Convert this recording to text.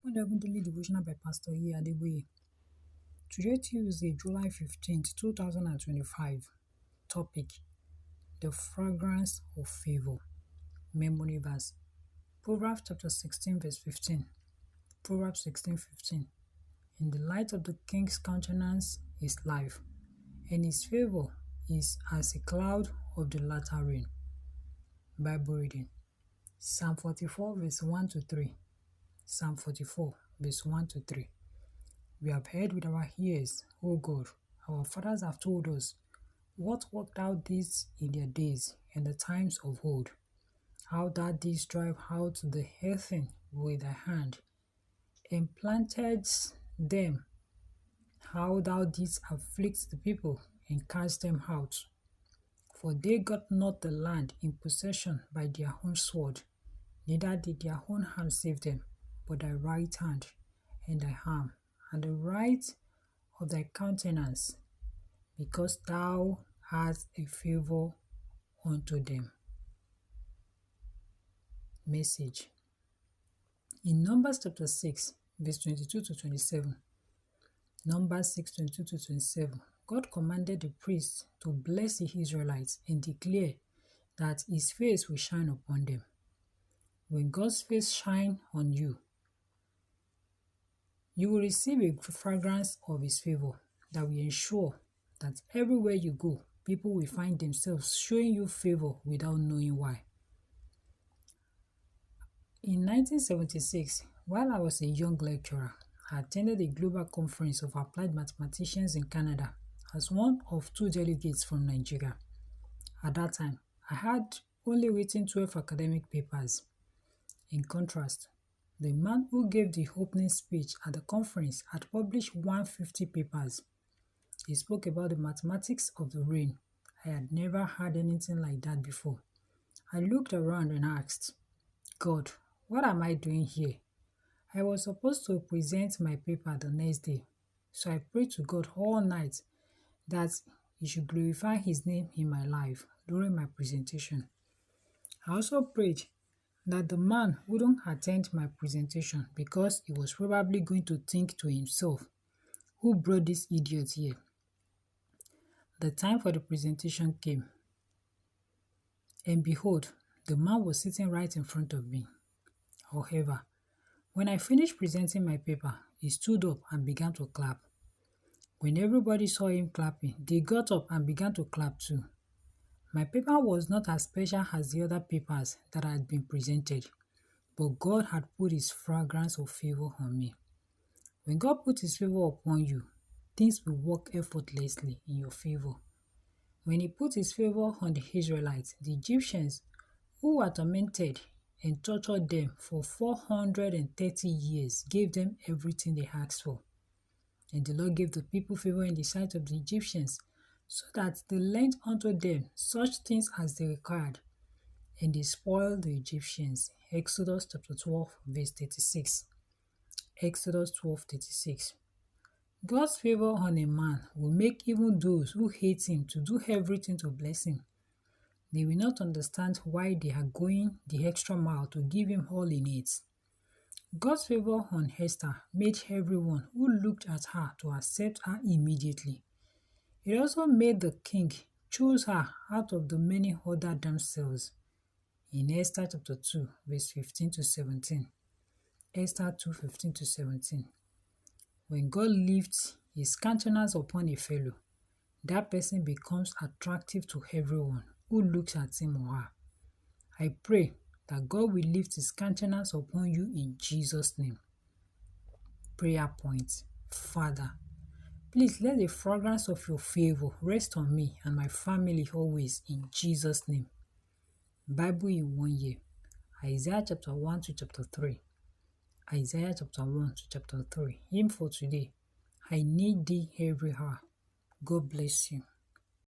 Wonderful Daily Devotional by Pastor E. Adeboye. Today, Tuesday, July 15th, 2025. Topic: The Fragrance of Favour. Memory verse: Proverbs chapter 16, verse 15. Proverbs 16:15. In the light of the king's countenance is life, and his favour is as a cloud of the latter rain. Bible reading: Psalm 44, verse 1 to 3. Psalm 44, verse 1 to 3. We have heard with our ears, O God, our fathers have told us, what work thou didst in their days and the times of old, how thou didst drive out the heathen with thy hand, and plantedst them, how thou didst afflict the people and cast them out. For they got not the land in possession by their own sword, neither did their own hand save them, but thy right hand and thy arm, and the right of thy countenance, because thou hast a favour unto them. Message: in Numbers chapter 6, verse 22 to 27, Numbers 6, 22 to 27, God commanded the priests to bless the Israelites and declare that his face will shine upon them. When God's face shines on you, you will receive a fragrance of his favour that will ensure that everywhere you go, people will find themselves showing you favour without knowing why. In 1976, while I was a young lecturer, I attended a global conference of applied mathematicians in Canada as one of 2 delegates from Nigeria. At that time, I had only written 12 academic papers. In contrast, the man who gave the opening speech at the conference had published 150 papers. He spoke about the mathematics of the rain. I had never heard anything like that before. I looked around and asked, God, what am I doing here? I was supposed to present my paper the next day, so I prayed to God all night that he should glorify his name in my life during my presentation. I also prayed that the man wouldn't attend my presentation because he was probably going to think to himself, who brought this idiot here? The time for the presentation came, and behold, the man was sitting right in front of me. However, when I finished presenting my paper, he stood up and began to clap. When everybody saw him clapping, they got up and began to clap too. My paper was not as special as the other papers that had been presented, but God had put his fragrance of favour on me. When God puts his favour upon you, things will work effortlessly in your favour. When he put his favour on the Israelites, the Egyptians, who were tormented and tortured them for 430 years, gave them everything they asked for. And the Lord gave the people favour in the sight of the Egyptians, so that they lent unto them such things as they required, and they spoiled the Egyptians. Exodus chapter 12, verse 36. Exodus 12:36. God's favour on a man will make even those who hate him to do everything to bless him. They will not understand why they are going the extra mile to give him all he needs. God's favour on Esther made everyone who looked at her to accept her immediately. It also made the king choose her out of the many other damsels. In Esther chapter 2, verse 15 to 17. Esther 2:15 to 17. When God lifts his countenance upon a fellow, that person becomes attractive to everyone who looks at him or her. I pray that God will lift his countenance upon you in Jesus' name. Prayer point: Father, please let the fragrance of your favour rest on me and my family always in Jesus' name. Bible in 1 year. Isaiah chapter 1 to chapter 3. Isaiah chapter 1 to chapter 3. Hymn for today: I need thee every hour. God bless you.